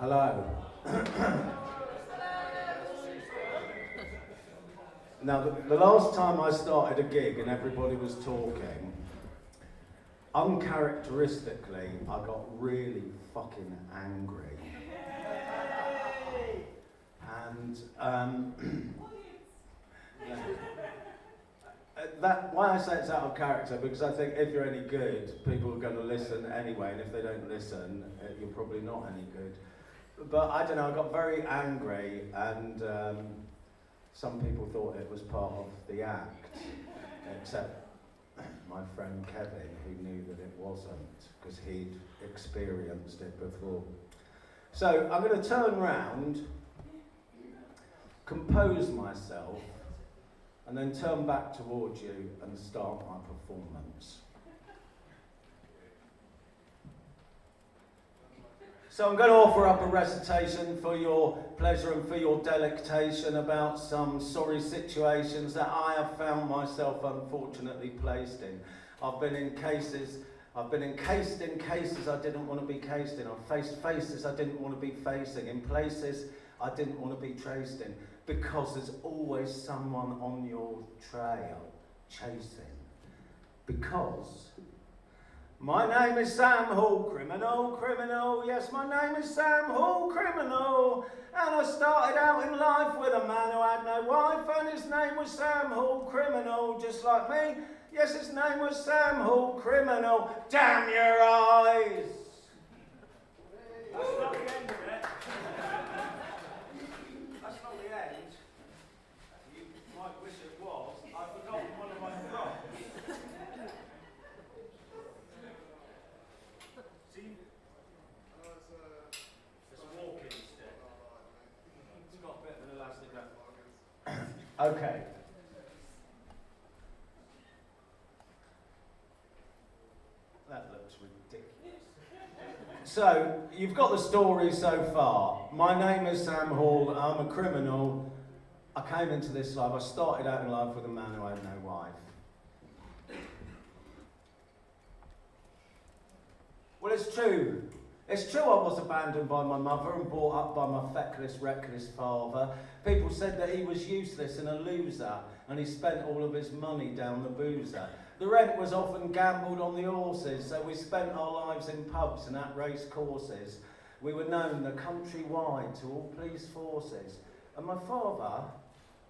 Hello. Now, the last time I started a gig and everybody was talking, uncharacteristically, I got really fucking angry. And why I say it's out of character, because I think if you're any good, people are going to listen anyway, and if they don't listen, you're probably not any good. But I don't know, I got very angry, and some people thought it was part of the act, except my friend Kevin, who knew that it wasn't, because he'd experienced it before. So I'm going to turn round, compose myself, and then turn back towards you and start my performance. So I'm going to offer up a recitation for your pleasure and for your delectation about some sorry situations that I have found myself unfortunately placed in. I've been encased in cases I didn't want to be cased in. I've faced faces I didn't want to be facing, in places I didn't want to be traced in, because there's always someone on your trail chasing. Because my name is Sam Hall, criminal, yes, my name is Sam Hall, criminal. And I started out in life with a man who had no wife, and his name was Sam Hall, criminal, just like me. Yes, his name was Sam Hall, criminal. Damn your eyes! That's not the end of it. That's not the end. You might wish it was. I've forgotten one of my props. See? It's a walking stick. It's got a bit of an elastic wrap. Okay. That looks ridiculous. So, you've got the story so far. My name is Sam Hall, I'm a criminal. I came into this life, I started out in life with a man who had no wife. Well, it's true. It's true I was abandoned by my mother and brought up by my feckless, reckless father. People said that he was useless and a loser, and he spent all of his money down the boozer. The rent was often gambled on the horses, so we spent our lives in pubs and at race courses. We were known the country wide to all police forces. And my father,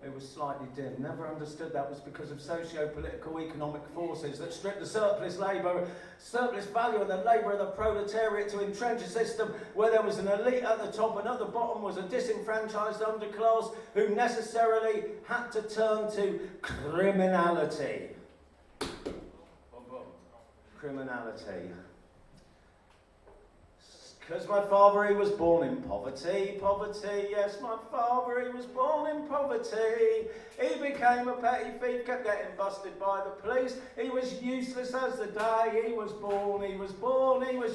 who was slightly dim, never understood that was because of socio-political economic forces that stripped the surplus value of the labour of the proletariat to entrench a system where there was an elite at the top and at the bottom was a disenfranchised underclass who necessarily had to turn to criminality. Criminality. Because my father, he was born in poverty, yes, my father, he was born in poverty. He became a petty thief, kept getting busted by the police. He was useless as the day he was born, he was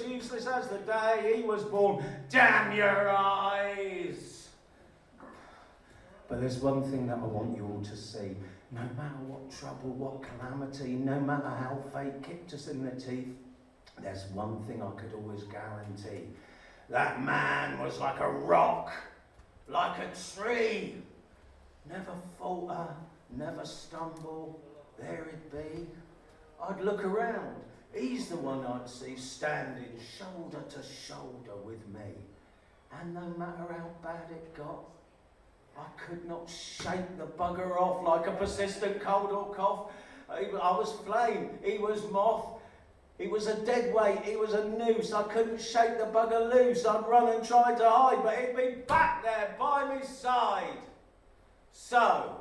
useless as the day he was born. Damn your eyes! But there's one thing that I want you all to see. No matter what trouble, what calamity, no matter how fate kicked us in the teeth, there's one thing I could always guarantee. That man was like a rock, like a tree. Never falter, never stumble, there he'd be. I'd look around, he's the one I'd see standing shoulder to shoulder with me. And no matter how bad it got, I could not shake the bugger off like a persistent cold or cough. I was flame, he was moth, he was a dead weight, he was a noose. I couldn't shake the bugger loose. I'd run and try to hide, but he'd be back there by my side. So,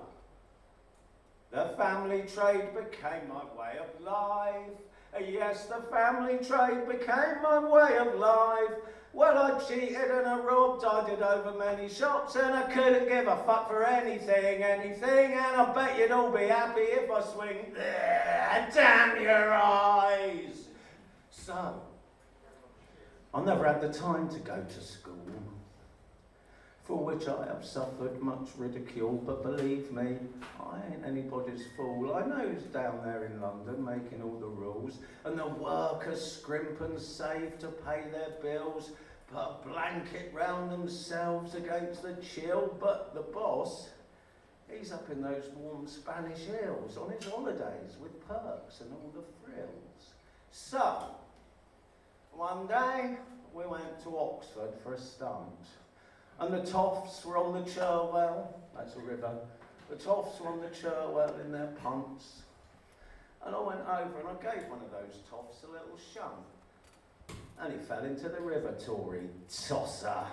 the family trade became my way of life. Yes, the family trade became my way of life. Well, I cheated and I robbed, I did over many shops, and I couldn't give a fuck for anything, and I bet you'd all be happy if I swing, damn your eyes! So, I never had the time to go to school, for which I have suffered much ridicule, but believe me, I ain't anybody's fool. I know who's down there in London making all the rules, and the workers scrimp and save to pay their bills. put a blanket round themselves against the chill, but the boss, he's up in those warm Spanish hills on his holidays with perks and all the thrills. So, one day we went to Oxford for a stunt, and the toffs were on the Cherwell, that's a river, the toffs were on the Cherwell in their punts, and I went over and I gave one of those toffs a little shunt. And he fell into the river, Tory tosser.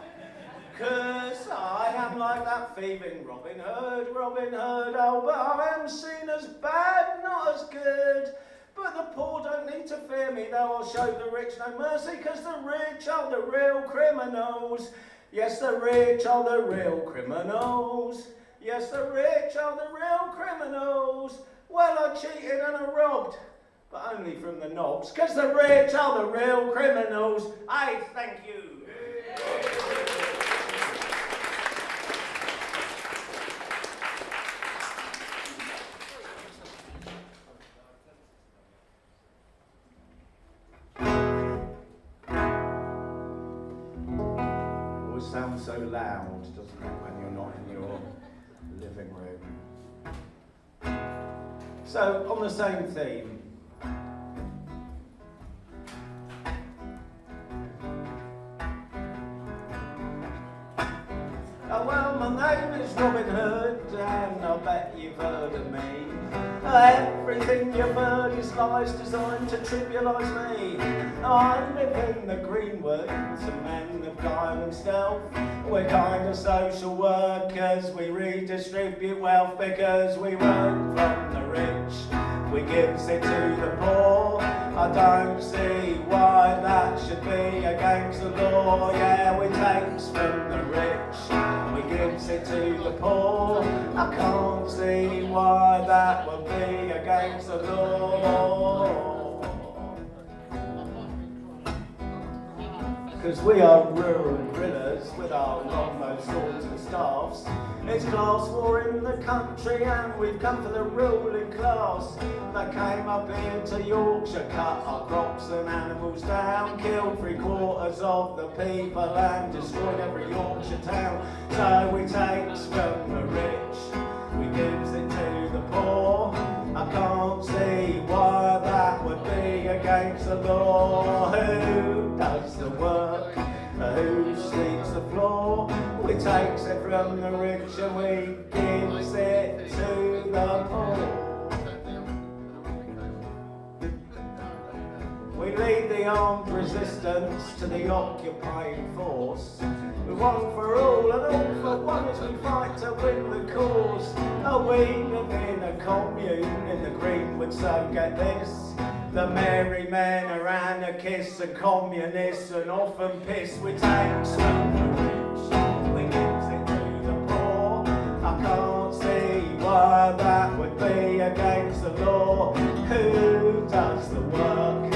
'Cause I am like that thieving Robin Hood, oh, but I am seen as bad, not as good. But the poor don't need to fear me, though I'll show the rich no mercy, 'cause the rich are the real criminals. Yes, the rich are the real criminals. Yes, the rich are the real criminals. Well, I cheated and I robbed, but only from the knobs, 'cause the rich are the real criminals. I thank you. Always sounds so loud, doesn't it, when you're not in your living room. So, on the same theme, oh, well, my name is Robin Hood, and I bet you've heard of me. Everything you've heard is lies designed to trivialise me. I live in the greenwood, some men of guile and stealth. We're kind of social workers, we redistribute wealth because we work from the rich. We gives it to the poor. I don't see why that should be against the law. Yeah, we takes from the rich, we gives it to the poor. I can't see why that would be against the law. 'Cause we are rural drillers with our longbow swords and staffs. It's class war in the country and we've come for the ruling class. They came up here to Yorkshire, cut our crops and animals down, killed 3/4 of the people and destroyed every Yorkshire town. So we takes from the rich, we gives it to the poor. I can't see why that would be against the law. Who does the work? Who sweeps the floor? We takes it from the rich and we gives it to the poor. We lead the armed resistance to the occupying force. We one for all and all for one as we fight to win the cause. Oh, we live in a commune in the greenwood, so get this. The merry men are anarchists and communists and often piss. We take from the rich, we gives it to the poor. I can't see why that would be against the law. Who does the work?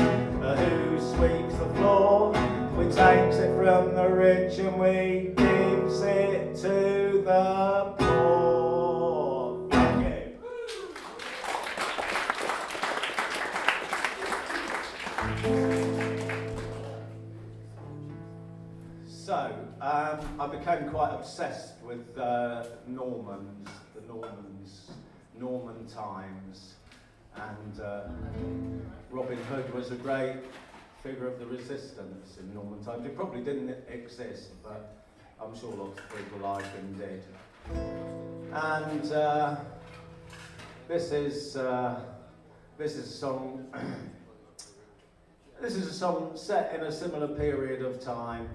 Who sweeps the floor? We takes it from the rich and we gives it to the poor. Thank you. So, I became quite obsessed with Normans, Norman times, and Robin Hood was a great figure of the resistance in Norman times. It probably didn't exist, but I'm sure lots of people like him did. And this is a song. This is a song set in a similar period of time,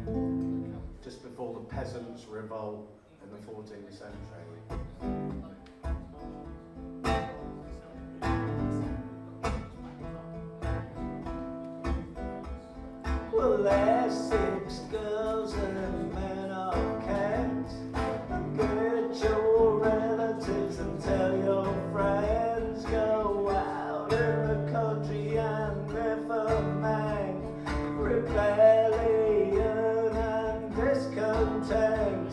just before the Peasants' Revolt in the 14th century. Well, there's 6 girls and men of Kent. Get your relatives and tell your friends. Go out in the country and never mind. Rebellion and discontent.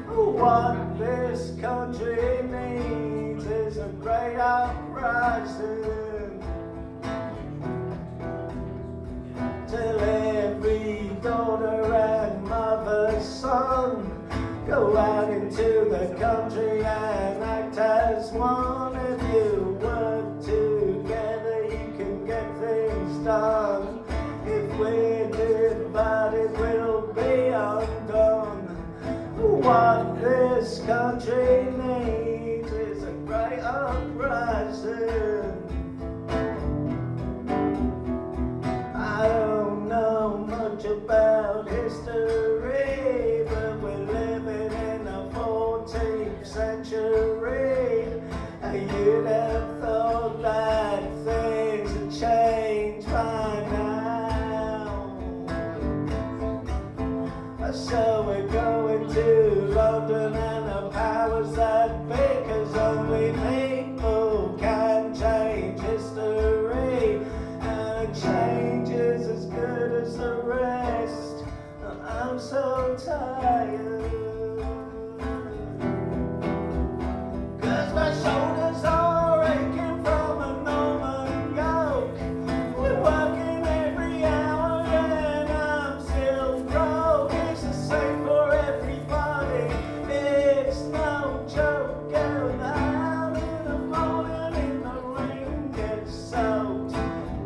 What this country needs is a great uprising. Till every daughter country needs is a great uprising. I don't know much about history, but we're living in the 14th century. You'd have thought that things had changed by now. So we're going to London and the powers that be, 'cause only people can change history. And change is as good as the rest. I'm so tired. 'Cause my shoulders are aching from a Norman yoke. We're working every hour and I'm still broke. It's the same for everybody. It's no joke. Going out in the morning in the rain gets soaked.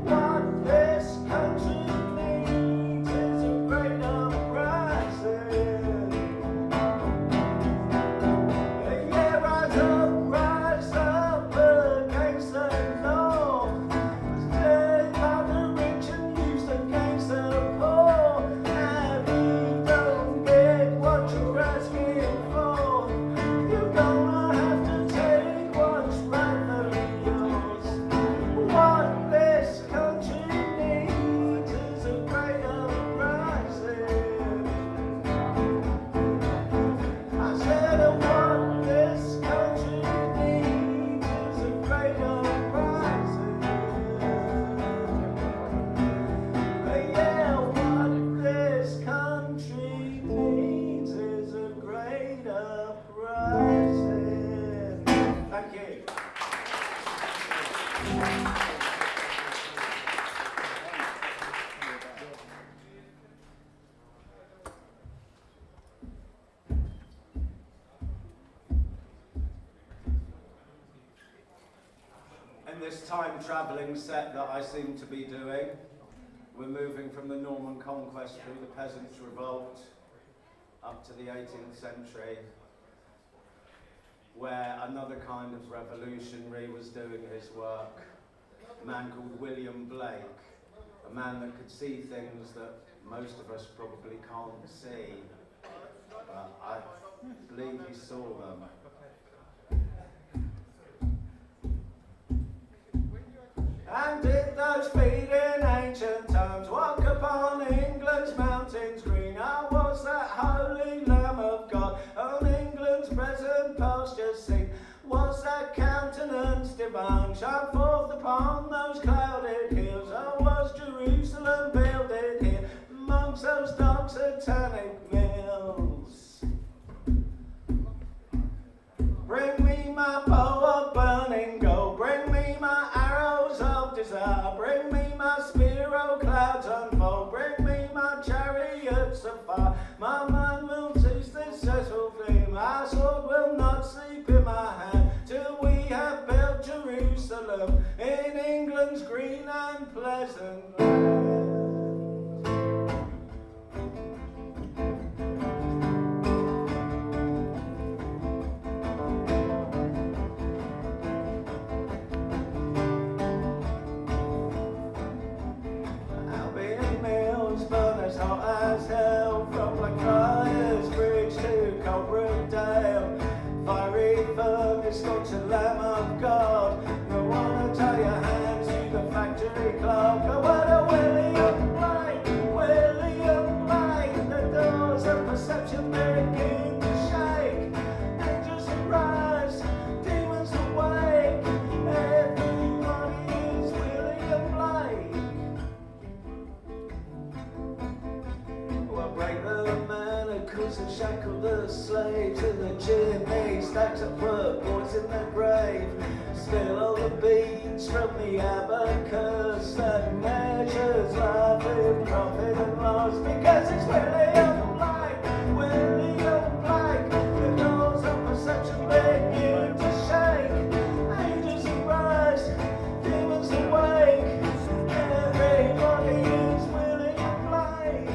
What this country needs is a great uprising. Yeah, rise up against the law. Stay by the rich and used against the poor. And you don't get what you're asking for. You're gonna have to take what's rightfully yours. What this country needs is a great uprising. I said what this country needs is a great uprising. Yeah, what this country needs is a great uprising. Thank you. In this time-travelling set that I seem to be doing, we're moving from the Norman conquest through the Peasants' Revolt up to the 18th century, where another kind of revolutionary was doing his work, a man called William Blake, a man that could see things that most of us probably can't see, but I believe he saw them. And did those feet in ancient times walk upon England's mountains green? I was that holy Lamb of God on England's present pasture seen. Was that countenance divine shone forth upon those clouded hills? Or was Jerusalem builded here amongst those dark satanic mills? Bring me my bow of burning gold, bring me my arrows of desire, bring me my spear, oh clouds unfold, bring me my chariots of fire. My mind will cease this cessful flame, my sword will not sleep in my hand, till we have built Jerusalem in England's green and pleasant land. As hot as hell, from Blackfriars Bridge to Coalbrookdale, fiery furnace, scorching Lamb of God. No one to tie your hands to the factory clock. Oh, what a William Blake, William Blake. The doors of perception begin to shake. Angels arise, demons awake. Everybody is William Blake. Break the manacles and shackle the slaves in the chimney, stacks of work, boys in the grave. Spill all the beads from the abacus that measures life in profit and loss, because it's William Blake, William Blake. The doors of perception begin to shake. Angels arise, demons awake. Everybody is William Blake.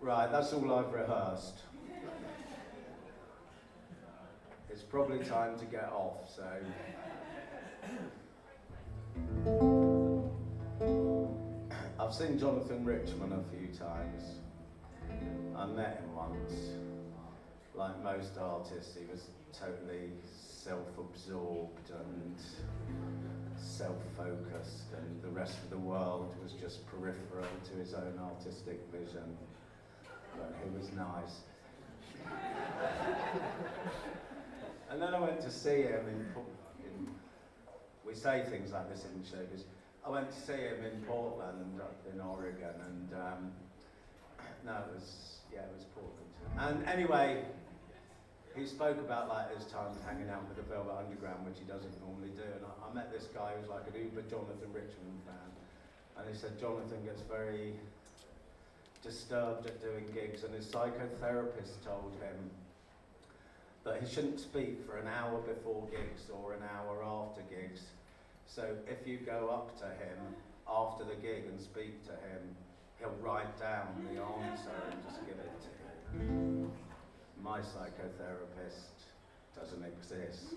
Right, that's all I've rehearsed. It's probably time to get off, so... I've seen Jonathan Richman a few times. I met him once. Like most artists, he was totally self-absorbed and self-focused, and the rest of the world was just peripheral to his own artistic vision. But he was nice. And then I went to see him we say things like this in showbiz. I went to see him in Portland, up in Oregon, and it was Portland. And anyway, he spoke about like his times hanging out with the Velvet Underground, which he doesn't normally do. And I met this guy who's like an uber Jonathan Richman fan, and he said Jonathan gets very disturbed at doing gigs, and his psychotherapist told him that he shouldn't speak for an hour before gigs or an hour after gigs. So if you go up to him after the gig and speak to him, he'll write down the answer and just give it to you. My psychotherapist doesn't exist.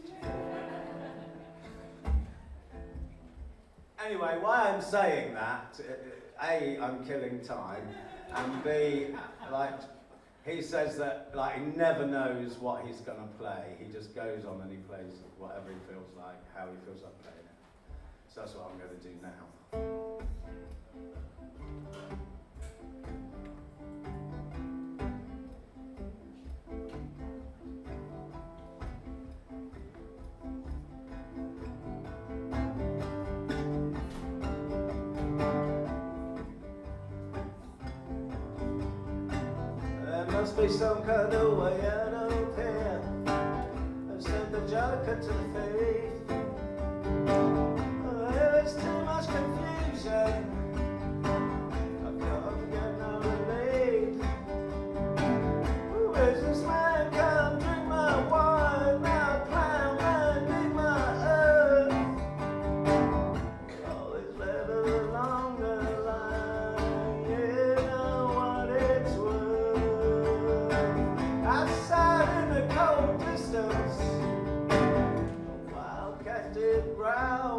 Anyway, why I'm saying that, A, I'm killing time, and B, like, he says that like he never knows what he's going to play. He just goes on and he plays whatever he feels like, how he feels like playing it. So that's what I'm going to do now. Must be some kind of way out of here. I've sent the joker to the faith. There is too much confusion. I can't get no relief. Where's this man? Come drink my wine. My clown man, dig my earth. Always living along the line. You know what it's worth. Outside in the cold distance, a wildcat did growl.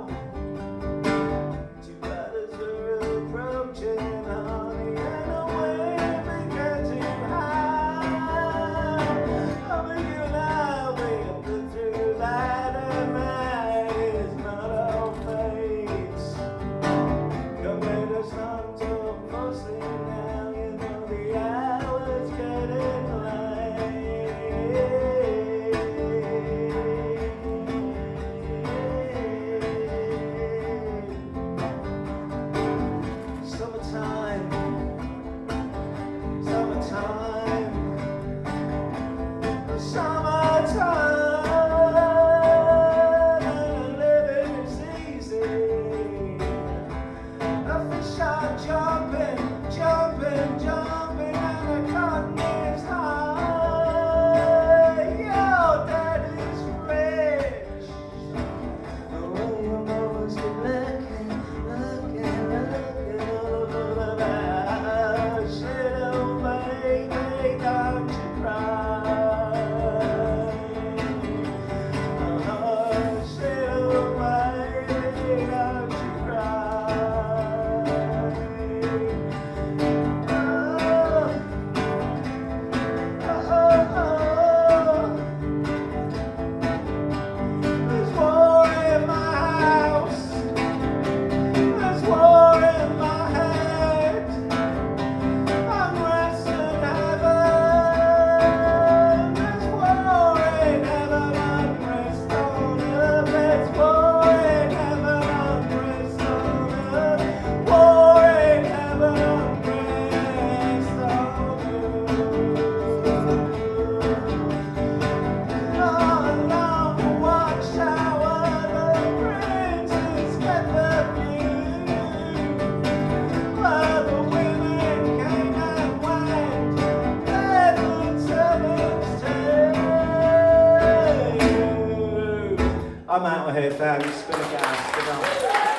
Two brothers were approaching, honey, and the wind began to howl. Oh, but you and I, we have been through that, and that is not our fate. Come let us not talk mostly now, you know the hour's getting Summertime, summertime, and living is easy. The fish are jumping, jumping, jumping, and the cotton is high. Your daddy's rich. The way you always keep looking, looking, looking over the back. Shit, oh baby, don't you cry. Shit, oh baby, don't you cry. There's war in my house. There's war in my head. Unrest in heaven. There's war in heaven. Unrest on earth. There's war in heaven. Unrest on earth. War in heaven. Unrest on earth. Long, long watch hour. The princes get the view. Where the women came and went, barefoot servants too. I'm out of here, thanks. Gonna get out. Good night.